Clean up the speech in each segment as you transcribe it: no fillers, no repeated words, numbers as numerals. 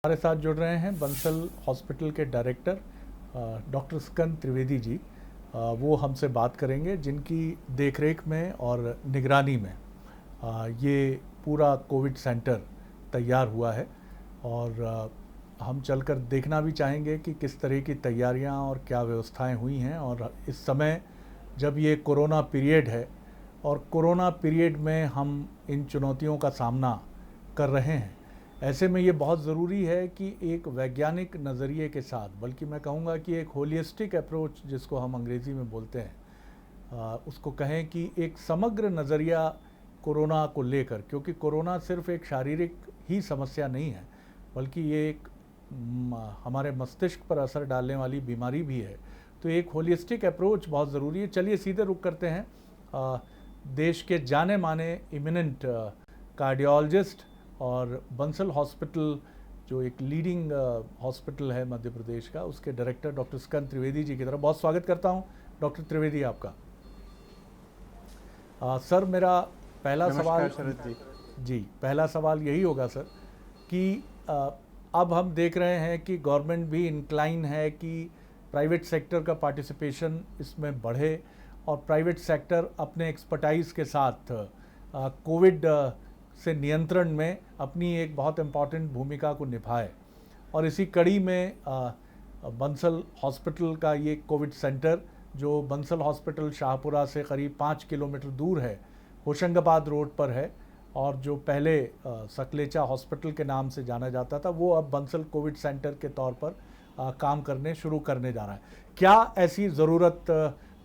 हमारे साथ जुड़ रहे हैं बंसल हॉस्पिटल के डायरेक्टर डॉक्टर स्कंद त्रिवेदी जी। वो हमसे बात करेंगे जिनकी देखरेख में और निगरानी में ये पूरा कोविड सेंटर तैयार हुआ है। और हम चलकर देखना भी चाहेंगे कि किस तरह की तैयारियां और क्या व्यवस्थाएं हुई हैं। और इस समय जब ये कोरोना पीरियड है और कोरोना पीरियड में हम इन चुनौतियों का सामना कर रहे हैं, ऐसे में ये बहुत ज़रूरी है कि एक वैज्ञानिक नज़रिए के साथ, बल्कि मैं कहूँगा कि एक होलिस्टिक अप्रोच जिसको हम अंग्रेज़ी में बोलते हैं, उसको कहें कि एक समग्र नज़रिया कोरोना को लेकर, क्योंकि कोरोना सिर्फ एक शारीरिक ही समस्या नहीं है बल्कि ये एक हमारे मस्तिष्क पर असर डालने वाली बीमारी भी है। तो एक होलिस्टिक अप्रोच बहुत ज़रूरी है। चलिए सीधे रुक करते हैं देश के जाने माने इमिनेंट कार्डियोलॉजिस्ट और बंसल हॉस्पिटल जो एक लीडिंग हॉस्पिटल है मध्य प्रदेश का, उसके डायरेक्टर डॉक्टर स्कंद त्रिवेदी जी की तरफ बहुत स्वागत करता हूं। डॉक्टर त्रिवेदी आपका। सर, मेरा पहला सवाल शरद जी पहला सवाल यही होगा सर कि अब हम देख रहे हैं कि गवर्नमेंट भी इंक्लाइन है कि प्राइवेट सेक्टर का पार्टिसिपेशन इसमें बढ़े और प्राइवेट सेक्टर अपने एक्सपर्टाइज के साथ कोविड से नियंत्रण में अपनी एक बहुत इम्पॉर्टेंट भूमिका को निभाए। और इसी कड़ी में बंसल हॉस्पिटल का ये कोविड सेंटर, जो बंसल हॉस्पिटल शाहपुरा से करीब 5 किलोमीटर दूर है, होशंगाबाद रोड पर है, और जो पहले सकलेचा हॉस्पिटल के नाम से जाना जाता था, वो अब बंसल कोविड सेंटर के तौर पर काम करने शुरू करने जा रहा है। क्या ऐसी ज़रूरत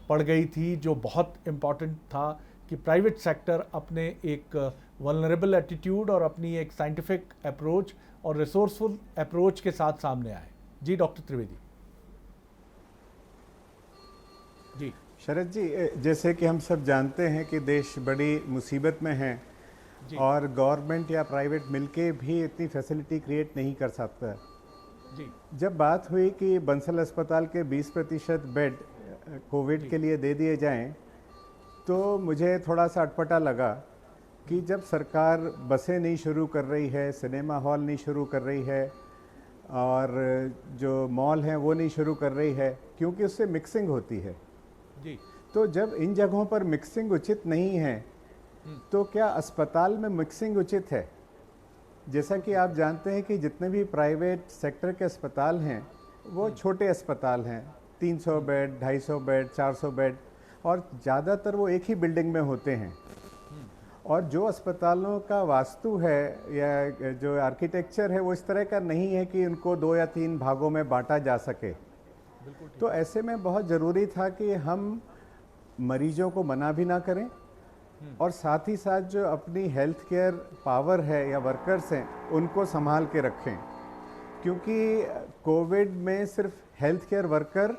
पड़ गई थी जो बहुत इम्पॉर्टेंट था कि प्राइवेट सेक्टर अपने एक वल्नरेबल एटीट्यूड और अपनी एक साइंटिफिक अप्रोच और रिसोर्सफुल अप्रोच के साथ सामने आए? जी डॉक्टर त्रिवेदी जी। शरद जी, जैसे कि हम सब जानते हैं कि देश बड़ी मुसीबत में है और गवर्नमेंट या प्राइवेट मिलके भी इतनी फैसिलिटी क्रिएट नहीं कर सकता जी। जब बात हुई कि बंसल अस्पताल के 20% बेड कोविड के लिए दे दिए जाएं, तो मुझे थोड़ा सा अटपटा लगा कि जब सरकार बसें नहीं शुरू कर रही है, सिनेमा हॉल नहीं शुरू कर रही है और जो मॉल हैं वो नहीं शुरू कर रही है, क्योंकि उससे मिक्सिंग होती है जी। तो जब इन जगहों पर मिक्सिंग उचित नहीं है तो क्या अस्पताल में मिक्सिंग उचित है? जैसा कि आप जानते हैं कि जितने भी प्राइवेट सेक्टर के अस्पताल हैं वो छोटे अस्पताल हैं, 300 बेड, 250 बेड, 400 बेड, और ज़्यादातर वो एक ही बिल्डिंग में होते हैं। और जो अस्पतालों का वास्तु है या जो आर्किटेक्चर है वो इस तरह का नहीं है कि उनको 2 या 3 भागों में बांटा जा सके। तो ऐसे में बहुत ज़रूरी था कि हम मरीजों को मना भी ना करें और साथ ही साथ जो अपनी हेल्थ केयर पावर है या वर्कर्स हैं उनको संभाल के रखें, क्योंकि कोविड में सिर्फ हेल्थ केयर वर्कर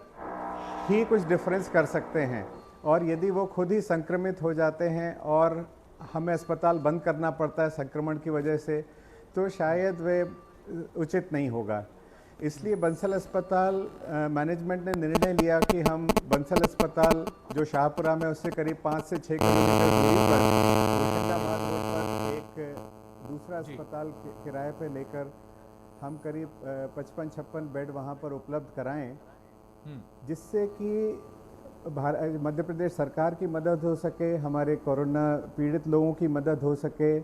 ही कुछ डिफरेंस कर सकते हैं। और यदि वो खुद ही संक्रमित हो जाते हैं और हमें अस्पताल बंद करना पड़ता है संक्रमण की वजह से, तो शायद वे उचित नहीं होगा। इसलिए बंसल अस्पताल मैनेजमेंट ने निर्णय लिया कि हम बंसल अस्पताल जो शाहपुरा में उससे करीब 5 से 6 किलोमीटर दूरी पर होशंगाबाद रोड पर एक दूसरा अस्पताल किराए पे लेकर हम करीब 55-56 बेड वहाँ पर उपलब्ध कराएं, जिससे कि मध्य प्रदेश सरकार की मदद हो सके, हमारे कोरोना पीड़ित लोगों की मदद हो सके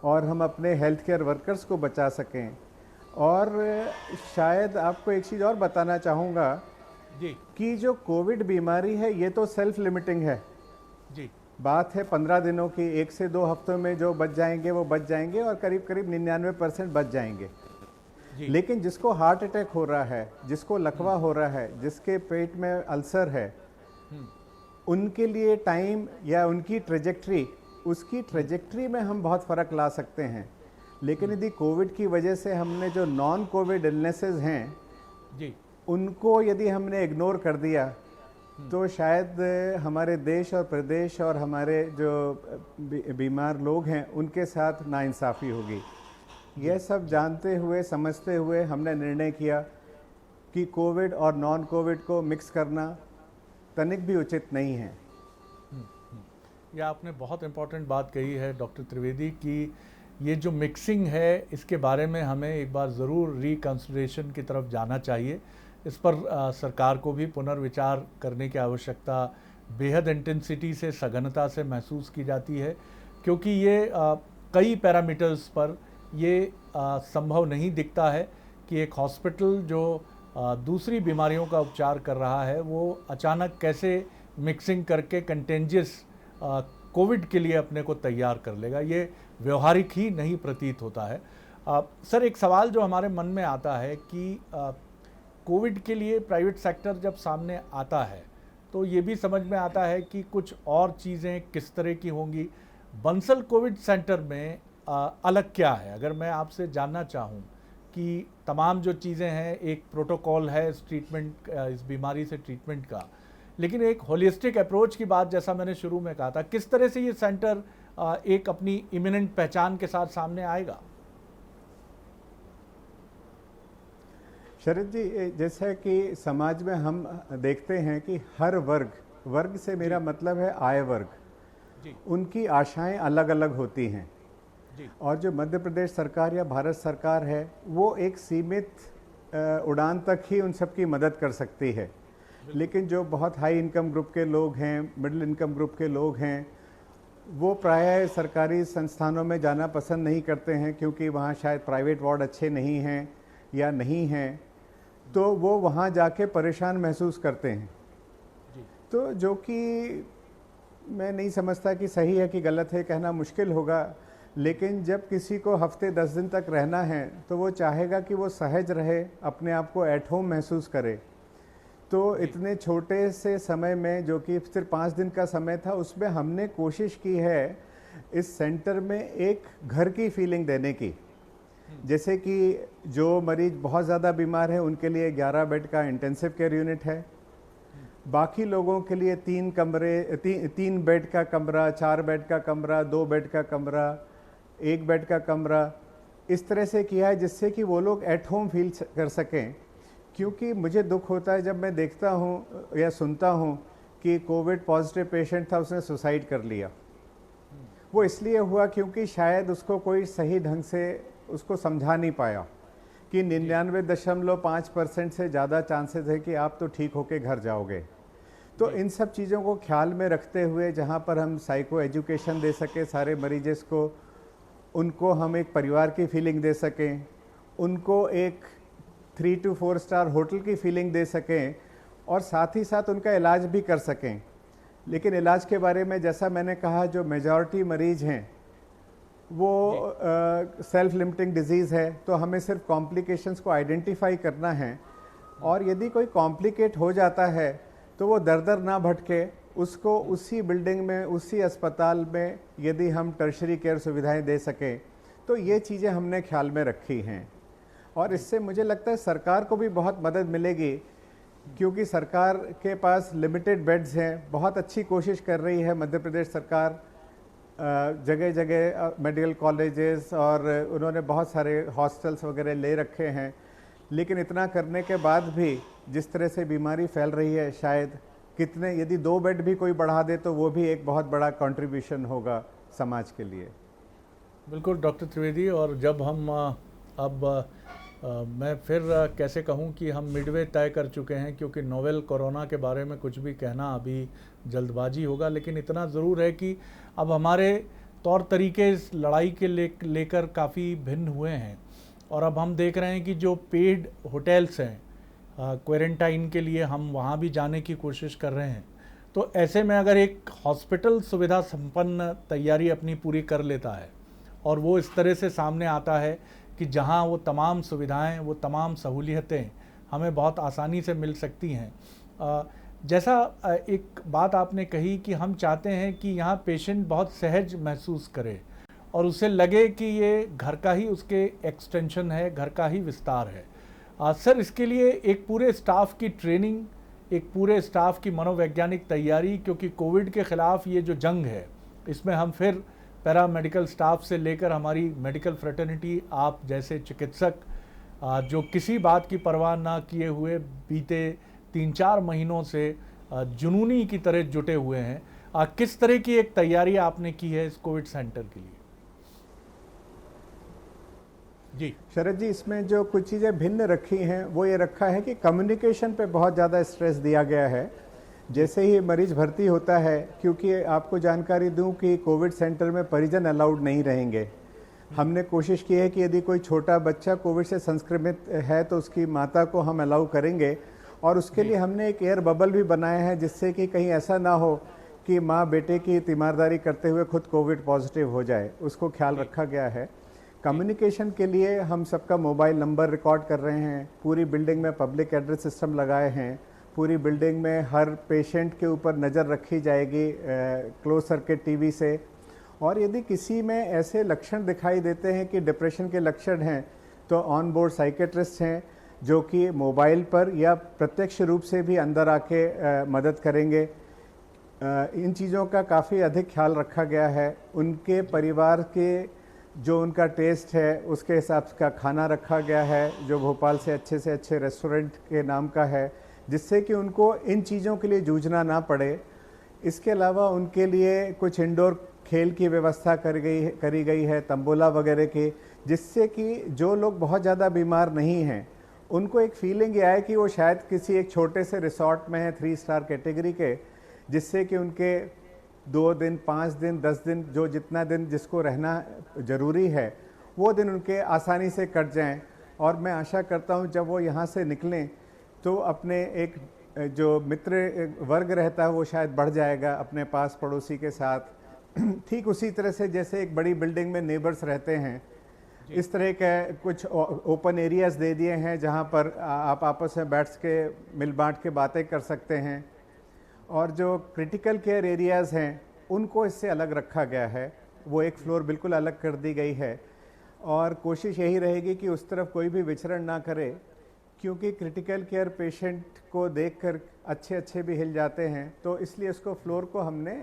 और हम अपने हेल्थ केयर वर्कर्स को बचा सकें। और शायद आपको एक चीज़ और बताना चाहूँगा जी कि जो कोविड बीमारी है ये तो सेल्फ लिमिटिंग है जी। बात है 15 दिनों की, 1 से 2 हफ्तों में जो बच जाएंगे वो बच जाएंगे और करीब करीब 99% बच जाएंगे। लेकिन जिसको हार्ट अटैक हो रहा है, जिसको लकवा हो रहा है, जिसके पेट में अल्सर है, उनके लिए टाइम या उनकी ट्रेजेक्ट्री, उसकी ट्रेजेक्ट्री में हम बहुत फ़र्क ला सकते हैं। लेकिन यदि कोविड की वजह से हमने जो नॉन कोविड इलनेसेस हैं जी, उनको यदि हमने इग्नोर कर दिया तो शायद हमारे देश और प्रदेश और हमारे जो बीमार लोग हैं उनके साथ नाइंसाफ़ी होगी। यह सब जानते हुए समझते हुए हमने निर्णय किया कि कोविड और नॉन कोविड को मिक्स करना तनिक भी उचित नहीं है। यह आपने बहुत इम्पोर्टेंट बात कही है डॉक्टर त्रिवेदी की ये जो मिक्सिंग है इसके बारे में हमें एक बार ज़रूर रिकंसिडरेशन की तरफ जाना चाहिए। इस पर सरकार को भी पुनर्विचार करने की आवश्यकता बेहद इंटेंसिटी से, सघनता से महसूस की जाती है, क्योंकि ये कई पैरामीटर्स पर ये संभव नहीं दिखता है कि एक हॉस्पिटल जो दूसरी बीमारियों का उपचार कर रहा है वो अचानक कैसे मिक्सिंग करके कंटेंजियस कोविड के लिए अपने को तैयार कर लेगा। ये व्यवहारिक ही नहीं प्रतीत होता है। सर, एक सवाल जो हमारे मन में आता है कि कोविड के लिए प्राइवेट सेक्टर जब सामने आता है तो ये भी समझ में आता है कि कुछ और चीज़ें किस तरह की होंगी। बंसल कोविड सेंटर में अलग क्या है? अगर मैं आपसे जानना चाहूँ कि तमाम जो चीज़ें हैं, एक प्रोटोकॉल है इस ट्रीटमेंट, इस बीमारी से ट्रीटमेंट का, लेकिन एक होलिस्टिक अप्रोच की बात जैसा मैंने शुरू में कहा था, किस तरह से ये सेंटर एक अपनी इमिनेंट पहचान के साथ सामने आएगा? शरद जी, जैसा कि समाज में हम देखते हैं कि हर वर्ग, वर्ग से मेरा मतलब है आय वर्ग, उनकी आशाएं अलग अलग होती हैं। और जो मध्य प्रदेश सरकार या भारत सरकार है वो एक सीमित उड़ान तक ही उन सब की मदद कर सकती है, लेकिन जो बहुत हाई इनकम ग्रुप के लोग हैं, मिडिल इनकम ग्रुप के लोग हैं, वो प्रायः सरकारी संस्थानों में जाना पसंद नहीं करते हैं, क्योंकि वहाँ शायद प्राइवेट वार्ड अच्छे नहीं हैं या नहीं हैं, तो वो वहाँ जाके परेशान महसूस करते हैं। तो जो कि मैं नहीं समझता कि सही है कि गलत है, कहना मुश्किल होगा, लेकिन जब किसी को हफ्ते 10 दिन तक रहना है तो वो चाहेगा कि वो सहज रहे, अपने आप को एट होम महसूस करे। तो इतने छोटे से समय में, जो कि सिर्फ 5 दिन का समय था, उसमें हमने कोशिश की है इस सेंटर में एक घर की फीलिंग देने की। जैसे कि जो मरीज बहुत ज़्यादा बीमार है उनके लिए 11 बेड का इंटेंसिव केयर यूनिट है, बाकी लोगों के लिए 3 कमरे, 3 बेड का कमरा, 4 बेड का कमरा, 2 बेड का कमरा, 1 बेड का कमरा, इस तरह से किया है जिससे कि वो लोग एट होम फील कर सकें। क्योंकि मुझे दुख होता है जब मैं देखता हूँ या सुनता हूँ कि कोविड पॉजिटिव पेशेंट था, उसने सुसाइड कर लिया। वो इसलिए हुआ क्योंकि शायद उसको कोई सही ढंग से उसको समझा नहीं पाया कि 99.5% से ज़्यादा चांसेस है कि आप तो ठीक होके घर जाओगे। तो इन सब चीज़ों को ख्याल में रखते हुए, जहाँ पर हम साइको एजुकेशन दे सके सारे मरीज़ को, उनको हम एक परिवार की फीलिंग दे सकें, उनको एक 3 to 4 स्टार होटल की फीलिंग दे सकें, और साथ ही साथ उनका इलाज भी कर सकें। लेकिन इलाज के बारे में जैसा मैंने कहा, जो मेजॉरिटी मरीज हैं वो सेल्फ लिमिटिंग डिजीज़ है, तो हमें सिर्फ कॉम्प्लिकेशंस को आइडेंटिफाई करना है, और यदि कोई कॉम्प्लिकेट हो जाता है तो वो दर दर ना भटके, उसको उसी बिल्डिंग में, उसी अस्पताल में यदि हम टर्शरी केयर सुविधाएं दे सकें, तो ये चीज़ें हमने ख्याल में रखी हैं। और इससे मुझे लगता है सरकार को भी बहुत मदद मिलेगी, क्योंकि सरकार के पास लिमिटेड बेड्स हैं। बहुत अच्छी कोशिश कर रही है मध्य प्रदेश सरकार, जगह जगह मेडिकल कॉलेजेस, और उन्होंने बहुत सारे हॉस्टल्स वगैरह ले रखे हैं, लेकिन इतना करने के बाद भी जिस तरह से बीमारी फैल रही है, शायद कितने, यदि 2 बेड भी कोई बढ़ा दे तो वो भी एक बहुत बड़ा कंट्रीब्यूशन होगा समाज के लिए। बिल्कुल डॉक्टर त्रिवेदी, और जब हम मैं फिर कैसे कहूं कि हम मिडवे तय कर चुके हैं, क्योंकि नोवेल कोरोना के बारे में कुछ भी कहना अभी जल्दबाजी होगा, लेकिन इतना ज़रूर है कि अब हमारे तौर तरीके इस लड़ाई के लेकर काफ़ी भिन्न हुए हैं, और अब हम देख रहे हैं कि जो पेड होटल्स हैं क्वारंटाइन के लिए, हम वहाँ भी जाने की कोशिश कर रहे हैं। तो ऐसे में अगर एक हॉस्पिटल सुविधा संपन्न तैयारी अपनी पूरी कर लेता है और वो इस तरह से सामने आता है कि जहाँ वो तमाम सुविधाएं, वो तमाम सहूलियतें हमें बहुत आसानी से मिल सकती हैं, जैसा एक बात आपने कही कि हम चाहते हैं कि यहाँ पेशेंट बहुत सहज महसूस करे और उसे लगे कि ये घर का ही उसके एक्सटेंशन है, घर का ही विस्तार है। सर, इसके लिए एक पूरे स्टाफ की ट्रेनिंग, एक पूरे स्टाफ की मनोवैज्ञानिक तैयारी, क्योंकि कोविड के ख़िलाफ़ ये जो जंग है, इसमें हम फिर पैरामेडिकल स्टाफ से लेकर हमारी मेडिकल फ्रेटर्निटी, आप जैसे चिकित्सक जो किसी बात की परवाह ना किए हुए बीते 3-4 महीनों से जुनूनी की तरह जुटे हुए हैं, किस तरह की एक तैयारी आपने की है इस कोविड सेंटर के लिए? जी शरद जी, इसमें जो कुछ चीज़ें भिन्न रखी हैं वो ये रखा है कि कम्युनिकेशन पे बहुत ज़्यादा स्ट्रेस दिया गया है। जैसे ही मरीज भर्ती होता है, क्योंकि आपको जानकारी दूं कि कोविड सेंटर में परिजन अलाउड नहीं रहेंगे। हमने कोशिश की है कि यदि कोई छोटा बच्चा कोविड से संक्रमित है तो उसकी माता को हम अलाउ करेंगे, और उसके लिए हमने एक एयर बबल भी बनाया है, जिससे कि कहीं ऐसा ना हो कि माँ बेटे की तीमारदारी करते हुए खुद कोविड पॉजिटिव हो जाए, उसको ख्याल रखा गया है। कम्युनिकेशन के लिए हम सबका मोबाइल नंबर रिकॉर्ड कर रहे हैं, पूरी बिल्डिंग में पब्लिक एड्रेस सिस्टम लगाए हैं, पूरी बिल्डिंग में हर पेशेंट के ऊपर नज़र रखी जाएगी क्लोज सर्किट टीवी से। और यदि किसी में ऐसे लक्षण दिखाई देते हैं कि डिप्रेशन के लक्षण हैं, तो ऑन बोर्ड साइकेट्रिस्ट हैं जो कि मोबाइल पर या प्रत्यक्ष रूप से भी अंदर आके मदद करेंगे। इन चीज़ों का काफ़ी अधिक ख्याल रखा गया है। उनके परिवार के जो उनका टेस्ट है उसके हिसाब का खाना रखा गया है, जो भोपाल से अच्छे रेस्टोरेंट के नाम का है, जिससे कि उनको इन चीज़ों के लिए जूझना ना पड़े। इसके अलावा उनके लिए कुछ इंडोर खेल की व्यवस्था करी गई है, तंबोला वगैरह की, जिससे कि जो लोग बहुत ज़्यादा बीमार नहीं हैं उनको एक फीलिंग ये आए कि वो शायद किसी एक छोटे से रिसोर्ट में है 3 स्टार कैटेगरी के, जिससे कि उनके 2 दिन, 5 दिन, 10 दिन, जो जितना दिन जिसको रहना ज़रूरी है वो दिन उनके आसानी से कट जाएं। और मैं आशा करता हूं जब वो यहाँ से निकलें तो अपने एक जो मित्र वर्ग रहता है वो शायद बढ़ जाएगा अपने पास पड़ोसी के साथ। ठीक उसी तरह से जैसे एक बड़ी बिल्डिंग में नेबर्स रहते हैं, इस तरह के कुछ ओपन एरियाज दे दिए हैं जहाँ पर आप आपस में बैठ के मिल बांट के बातें कर सकते हैं। और जो क्रिटिकल केयर एरियाज़ हैं उनको इससे अलग रखा गया है, वो एक फ्लोर बिल्कुल अलग कर दी गई है। और कोशिश यही रहेगी कि उस तरफ कोई भी विचरण ना करे, क्योंकि क्रिटिकल केयर पेशेंट को देखकर अच्छे भी हिल जाते हैं, तो इसलिए उसको फ्लोर को हमने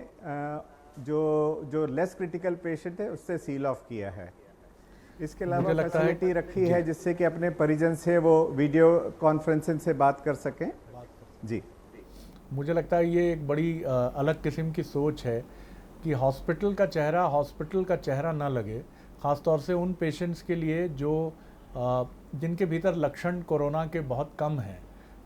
जो लेस क्रिटिकल पेशेंट है उससे सील ऑफ किया है। इसके अलावा फैसिलिटी रखी है जिससे कि अपने परिजन से वो वीडियो कॉन्फ्रेंसिंग से बात कर सकें। जी, मुझे लगता है ये एक बड़ी अलग किस्म की सोच है कि हॉस्पिटल का चेहरा ना लगे, ख़ासतौर से उन पेशेंट्स के लिए जो जिनके भीतर लक्षण कोरोना के बहुत कम हैं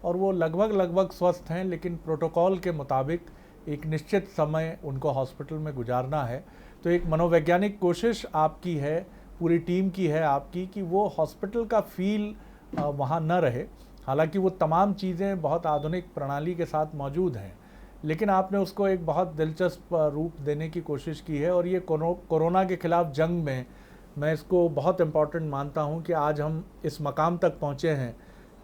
और वो लगभग स्वस्थ हैं, लेकिन प्रोटोकॉल के मुताबिक एक निश्चित समय उनको हॉस्पिटल में गुजारना है। तो एक मनोवैज्ञानिक कोशिश आपकी है, पूरी टीम की है आपकी, कि वो हॉस्पिटल का फील वहाँ न रहे। हालांकि वो तमाम चीज़ें बहुत आधुनिक प्रणाली के साथ मौजूद हैं, लेकिन आपने उसको एक बहुत दिलचस्प रूप देने की कोशिश की है। और ये कोरोना के खिलाफ जंग में मैं इसको बहुत इम्पॉर्टेंट मानता हूँ कि आज हम इस मकाम तक पहुँचे हैं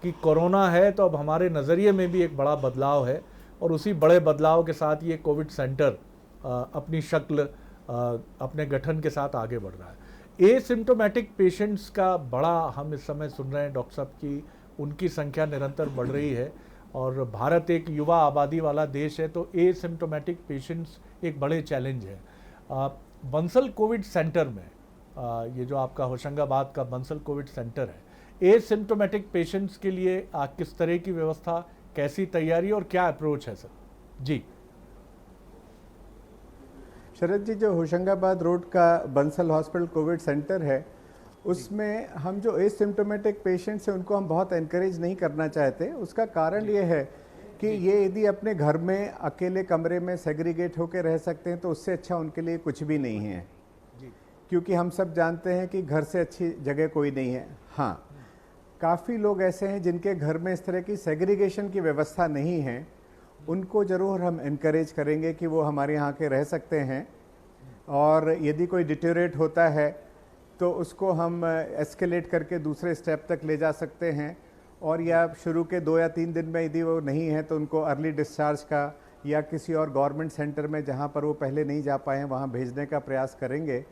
कि कोरोना है तो अब हमारे नज़रिए में भी एक बड़ा बदलाव है, और उसी बड़े बदलाव के साथ ये कोविड सेंटर अपनी शक्ल अपने गठन के साथ आगे बढ़ रहा है। एसिम्टोमेटिक पेशेंट्स का बड़ा हम इस समय सुन रहे हैं डॉक्टर साहब की उनकी संख्या निरंतर बढ़ रही है, और भारत एक युवा आबादी वाला देश है, तो एसिम्टोमेटिक पेशेंट्स एक बड़े चैलेंज है। बंसल कोविड सेंटर में ये जो आपका होशंगाबाद का बंसल कोविड सेंटर है, एसिम्टोमेटिक पेशेंट्स के लिए किस तरह की व्यवस्था, कैसी तैयारी और क्या अप्रोच है सर? जी शरद जी, जो होशंगाबाद रोड का बंसल हॉस्पिटल कोविड सेंटर है उसमें हम जो एसिम्टोमेटिक पेशेंट्स हैं उनको हम बहुत एनकरेज नहीं करना चाहते। उसका कारण ये है कि ये यदि अपने घर में अकेले कमरे में सेग्रीगेट होकर रह सकते हैं तो उससे अच्छा उनके लिए कुछ भी नहीं है, क्योंकि हम सब जानते हैं कि घर से अच्छी जगह कोई नहीं है। हाँ, काफ़ी लोग ऐसे हैं जिनके घर में इस तरह की सेग्रीगेशन की व्यवस्था नहीं है, उनको ज़रूर हम इनकरेज करेंगे कि वो हमारे यहाँ के रह सकते हैं। और यदि कोई डिटेरियोरेट होता है तो उसको हम एस्केलेट करके दूसरे स्टेप तक ले जा सकते हैं, और या शुरू के 2 या 3 दिन में यदि वो नहीं है तो उनको अर्ली डिस्चार्ज का या किसी और गवर्नमेंट सेंटर में जहाँ पर वो पहले नहीं जा पाए हैं वहाँ भेजने का प्रयास करेंगे,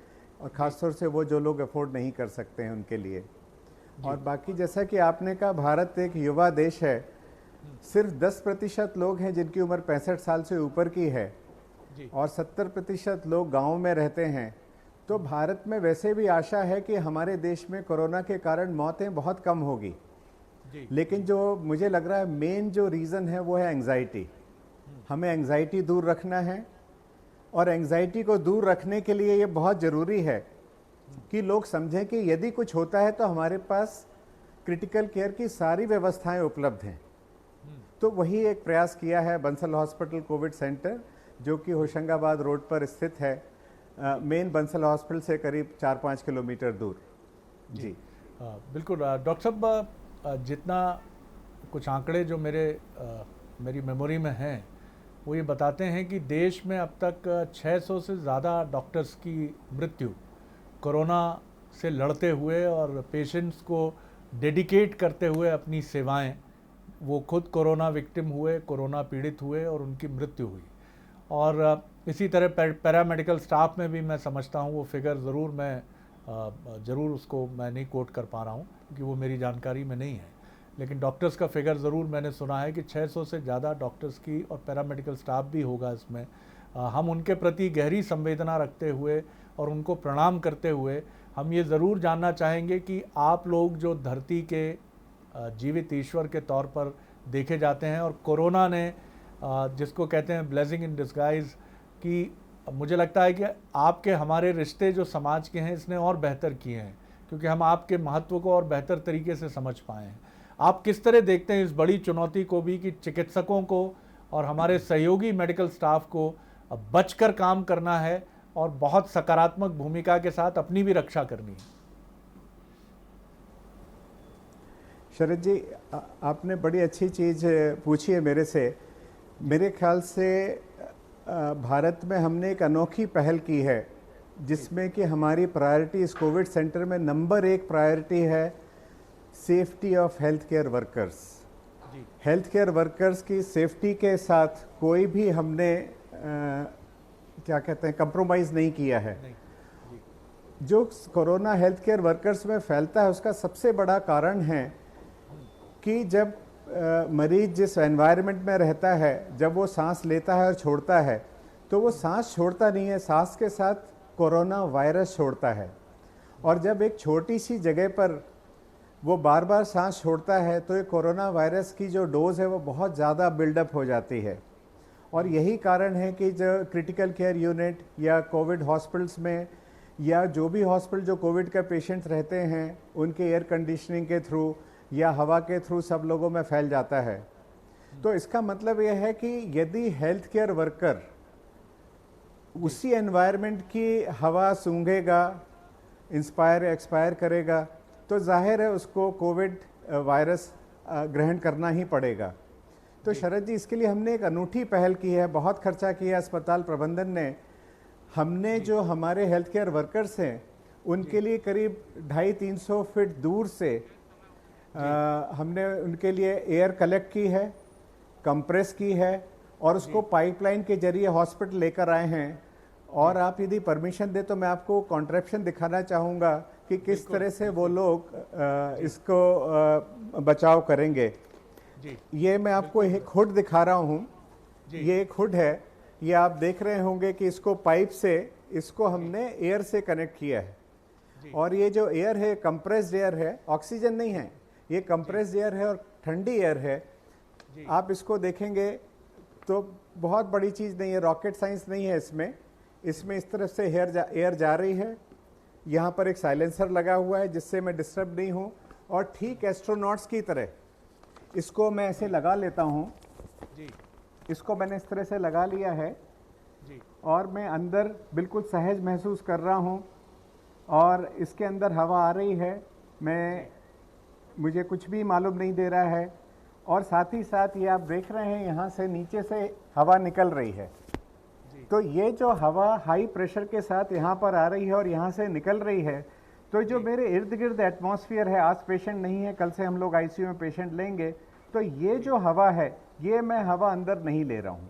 और ख़ासतौर से वो जो लोग अफोर्ड नहीं कर सकते हैं उनके लिए। और बाकी जैसा कि आपने कहा, भारत एक युवा देश है, सिर्फ 10% लोग हैं जिनकी उम्र 65 साल से ऊपर की है, और 70% लोग गाँव में रहते हैं। तो भारत में वैसे भी आशा है कि हमारे देश में कोरोना के कारण मौतें बहुत कम होगी, लेकिन जो मुझे लग रहा है मेन जो रीज़न है वो है एंग्जाइटी। हमें एंग्जाइटी दूर रखना है, और एंग्जाइटी को दूर रखने के लिए ये बहुत ज़रूरी है कि लोग समझें कि यदि कुछ होता है तो हमारे पास क्रिटिकल केयर की सारी व्यवस्थाएं उपलब्ध हैं। तो वही एक प्रयास किया है बंसल हॉस्पिटल कोविड सेंटर, जो कि होशंगाबाद रोड पर स्थित है, मेन बंसल हॉस्पिटल से करीब 4-5 किलोमीटर दूर। जी बिल्कुल डॉक्टर साहब, जितना कुछ आंकड़े जो मेरी मेमोरी में हैं वो ये बताते हैं कि देश में अब तक 600 से ज़्यादा डॉक्टर्स की मृत्यु कोरोना से लड़ते हुए और पेशेंट्स को डेडिकेट करते हुए अपनी सेवाएं, वो खुद कोरोना विक्टिम हुए, कोरोना पीड़ित हुए और उनकी मृत्यु हुई। और इसी तरह पैरामेडिकल स्टाफ में भी मैं समझता हूँ, वो फिगर ज़रूर ज़रूर उसको मैं नहीं कोट कर पा रहा हूँ क्योंकि वो मेरी जानकारी में नहीं है, लेकिन डॉक्टर्स का फिगर ज़रूर मैंने सुना है कि 600 से ज़्यादा डॉक्टर्स की और पैरामेडिकल स्टाफ भी होगा इसमें। हम उनके प्रति गहरी संवेदना रखते हुए और उनको प्रणाम करते हुए हम ये ज़रूर जानना चाहेंगे कि आप लोग जो धरती के जीवित ईश्वर के तौर पर देखे जाते हैं और कोरोना ने जिसको कहते हैं ब्लेसिंग इन डिस्गाइज, कि मुझे लगता है कि आपके हमारे रिश्ते जो समाज के हैं इसने और बेहतर किए हैं क्योंकि हम आपके महत्व को और बेहतर तरीके से समझ पाए हैं। आप किस तरह देखते हैं इस बड़ी चुनौती को भी कि चिकित्सकों को और हमारे सहयोगी मेडिकल स्टाफ को बचकर काम करना है और बहुत सकारात्मक भूमिका के साथ अपनी भी रक्षा करनी है? शरद जी, आपने बड़ी अच्छी चीज़ पूछी है मेरे से। मेरे ख्याल से भारत में हमने एक अनोखी पहल की है जिसमें कि हमारी प्रायोरिटी इस कोविड सेंटर में नंबर 1 प्रायोरिटी है safety of health care workers. Health care workers की सेफ्टी के साथ कोई भी हमने क्या कहते हैं कंप्रोमाइज़ नहीं किया है। जो कोरोना हेल्थ केयर वर्कर्स में फैलता है उसका सबसे बड़ा कारण है कि जब मरीज जिस एनवायरनमेंट में रहता है, जब वो सांस लेता है और छोड़ता है, तो वो सांस छोड़ता नहीं है, सांस के साथ कोरोना वायरस छोड़ता है। और जब एक छोटी सी जगह पर वो बार बार सांस छोड़ता है तो ये कोरोना वायरस की जो डोज है वो बहुत ज़्यादा बिल्डअप हो जाती है। और यही कारण है कि जो क्रिटिकल केयर यूनिट या कोविड हॉस्पिटल्स में या जो भी हॉस्पिटल जो कोविड का पेशेंट्स रहते हैं उनके एयर कंडीशनिंग के थ्रू या हवा के थ्रू सब लोगों में फैल जाता है। तो इसका मतलब यह है कि यदि हेल्थ केयर वर्कर उसी एनवायरनमेंट की हवा सूंघेगा, इंस्पायर एक्सपायर करेगा, तो जाहिर है उसको कोविड वायरस ग्रहण करना ही पड़ेगा। तो शरद जी, इसके लिए हमने एक अनूठी पहल की है, बहुत खर्चा किया अस्पताल प्रबंधन ने। हमने जो हमारे हेल्थ केयर वर्कर्स हैं उनके लिए करीब 250-300 फीट दूर से हमने उनके लिए एयर कलेक्ट की है, कंप्रेस की है और उसको पाइपलाइन के जरिए हॉस्पिटल लेकर आए हैं। और आप यदि परमिशन दे तो मैं आपको कॉन्ट्रैप्शन दिखाना चाहूँगा कि किस तरह से वो लोग इसको बचाव करेंगे। ये मैं आपको एक हुड दिखा रहा हूँ। ये एक हुड है, ये आप देख रहे होंगे कि इसको पाइप से इसको हमने एयर से कनेक्ट किया है। और ये जो एयर है कंप्रेस्ड एयर है, ऑक्सीजन नहीं है, ये कंप्रेस्ड एयर है और ठंडी एयर है। आप इसको देखेंगे तो बहुत बड़ी चीज़ नहीं है, रॉकेट साइंस नहीं है इसमें। इस तरफ से एयर जा रही है, यहाँ पर एक साइलेंसर लगा हुआ है जिससे मैं डिस्टर्ब नहीं हूँ। और ठीक एस्ट्रोनॉट्स की तरह इसको मैं ऐसे लगा लेता हूँ। इसको मैंने इस तरह से लगा लिया है और मैं अंदर बिल्कुल सहज महसूस कर रहा हूँ और इसके अंदर हवा आ रही है। मुझे कुछ भी मालूम नहीं दे रहा है। और साथ ही साथ ये आप देख रहे हैं यहाँ से नीचे से हवा निकल रही है। तो ये जो हवा हाई प्रेशर के साथ यहाँ पर आ रही है और यहाँ से निकल रही है, तो जो मेरे इर्द गिर्द एटमॉस्फेयर है, आज पेशेंट नहीं है, कल से हम लोग आईसीयू में पेशेंट लेंगे, तो ये जो हवा है ये मैं हवा अंदर नहीं ले रहा हूँ।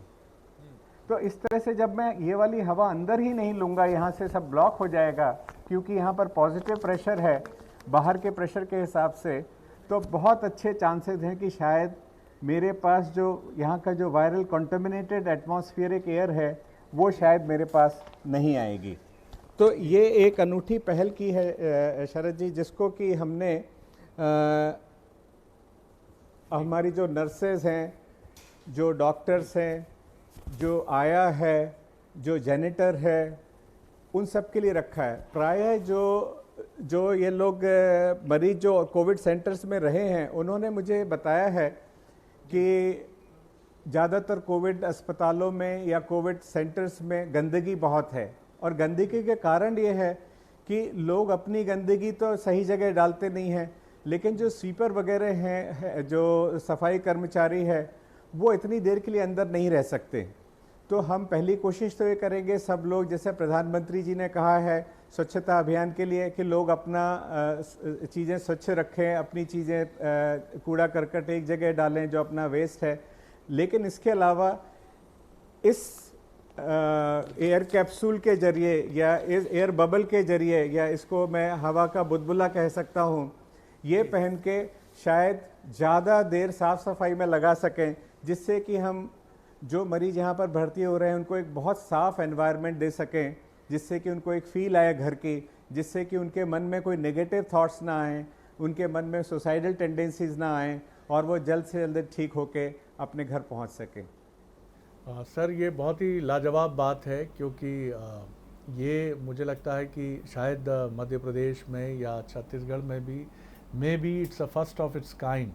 तो इस तरह से जब मैं ये वाली हवा अंदर ही नहीं लूँगा, यहाँ से सब ब्लॉक हो जाएगा क्योंकि यहाँ पर पॉजिटिव प्रेशर है बाहर के प्रेशर के हिसाब से। तो बहुत अच्छे चांसेस हैं कि शायद मेरे पास जो यहाँ का जो वायरल कॉन्टेमिनेटेड एटमॉस्फेरिक एयर है वो शायद मेरे पास नहीं आएगी। तो ये एक अनूठी पहल की है शरद जी, जिसको कि हमने हमारी जो नर्सेज हैं, जो डॉक्टर्स हैं, जो आया है, जो जेनिटर है, उन सब के लिए रखा है। प्रायः जो जो ये लोग मरीज जो कोविड सेंटर्स में रहे हैं, उन्होंने मुझे बताया है कि ज़्यादातर कोविड अस्पतालों में या कोविड सेंटर्स में गंदगी बहुत है, और गंदगी के कारण ये है कि लोग अपनी गंदगी तो सही जगह डालते नहीं हैं, लेकिन जो स्वीपर वगैरह हैं, जो सफाई कर्मचारी है, वो इतनी देर के लिए अंदर नहीं रह सकते। तो हम पहली कोशिश तो ये करेंगे सब लोग, जैसे प्रधानमंत्री जी ने कहा है स्वच्छता अभियान के लिए, कि लोग अपना चीज़ें स्वच्छ रखें, अपनी चीज़ें कूड़ा करकट एक जगह डालें जो अपना वेस्ट है। लेकिन इसके अलावा इस एयर कैप्सूल के जरिए या इस एयर बबल के जरिए, या इसको मैं हवा का बुलबुला कह सकता हूँ, ये पहन के शायद ज़्यादा देर साफ़ सफाई में लगा सकें, जिससे कि हम जो मरीज यहाँ पर भर्ती हो रहे हैं उनको एक बहुत साफ़ एनवायरनमेंट दे सकें, जिससे कि उनको एक फ़ील आए घर की, जिससे कि उनके मन में कोई नेगेटिव थॉट्स ना आएँ, उनके मन में सुसाइडल टेंडेंसीज ना आएँ, और वो जल्द से जल्द ठीक होके अपने घर पहुँच सकें। सर, ये बहुत ही लाजवाब बात है, क्योंकि ये मुझे लगता है कि शायद मध्य प्रदेश में या छत्तीसगढ़ में भी may be it's a first of its kind,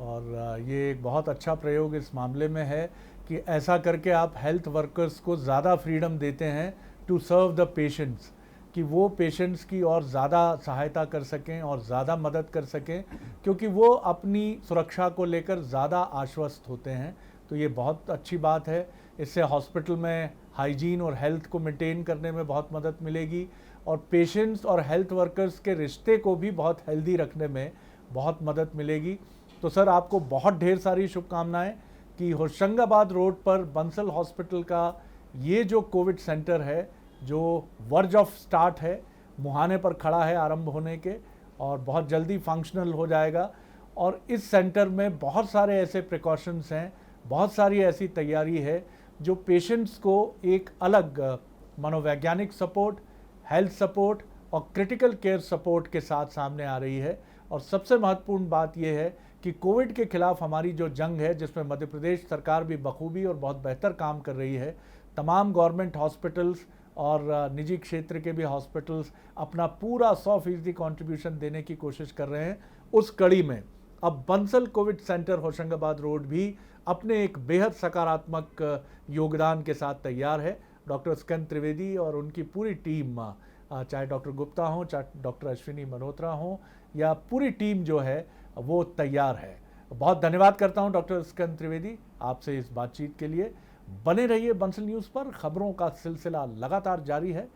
और ये एक बहुत अच्छा प्रयोग इस मामले में है कि ऐसा करके आप हेल्थ वर्कर्स को ज़्यादा फ्रीडम देते हैं टू सर्व द पेशेंट्स, कि वो पेशेंट्स की और ज़्यादा सहायता कर सकें और ज़्यादा मदद कर सकें, क्योंकि वो अपनी सुरक्षा को लेकर ज़्यादा आश्वस्त होते हैं। तो ये बहुत अच्छी बात है। इससे हॉस्पिटल में हाइजीन और हेल्थ को मेंटेन करने में बहुत मदद मिलेगी, और पेशेंट्स और हेल्थ वर्कर्स के रिश्ते को भी बहुत हेल्दी रखने में बहुत मदद मिलेगी। तो सर, आपको बहुत ढेर सारी शुभकामनाएं कि होशंगाबाद रोड पर बंसल हॉस्पिटल का ये जो कोविड सेंटर है, जो वर्ज ऑफ स्टार्ट है, मुहाने पर खड़ा है आरंभ होने के, और बहुत जल्दी फंक्शनल हो जाएगा। और इस सेंटर में बहुत सारे ऐसे प्रिकॉशंस हैं, बहुत सारी ऐसी तैयारी है जो पेशेंट्स को एक अलग मनोवैज्ञानिक सपोर्ट, हेल्थ सपोर्ट और क्रिटिकल केयर सपोर्ट के साथ सामने आ रही है। और सबसे महत्वपूर्ण बात यह है कि कोविड के खिलाफ हमारी जो जंग है, जिसमें मध्य प्रदेश सरकार भी बखूबी और बहुत बेहतर काम कर रही है, तमाम गवर्नमेंट हॉस्पिटल्स और निजी क्षेत्र के भी हॉस्पिटल्स अपना पूरा 100% कंट्रीब्यूशन देने की कोशिश कर रहे हैं। उस कड़ी में अब Bansal Covid centre Hoshangabad road भी अपने एक बेहद सकारात्मक योगदान के साथ तैयार है। डॉक्टर स्कंद त्रिवेदी और उनकी पूरी टीम, चाहे डॉक्टर गुप्ता हों, चाहे डॉक्टर अश्विनी मल्होत्रा हों, या पूरी टीम जो है वो तैयार है। बहुत धन्यवाद करता हूं डॉक्टर स्कंद त्रिवेदी आपसे इस बातचीत के लिए। बने रहिए बंसल न्यूज़ पर, खबरों का सिलसिला लगातार जारी है।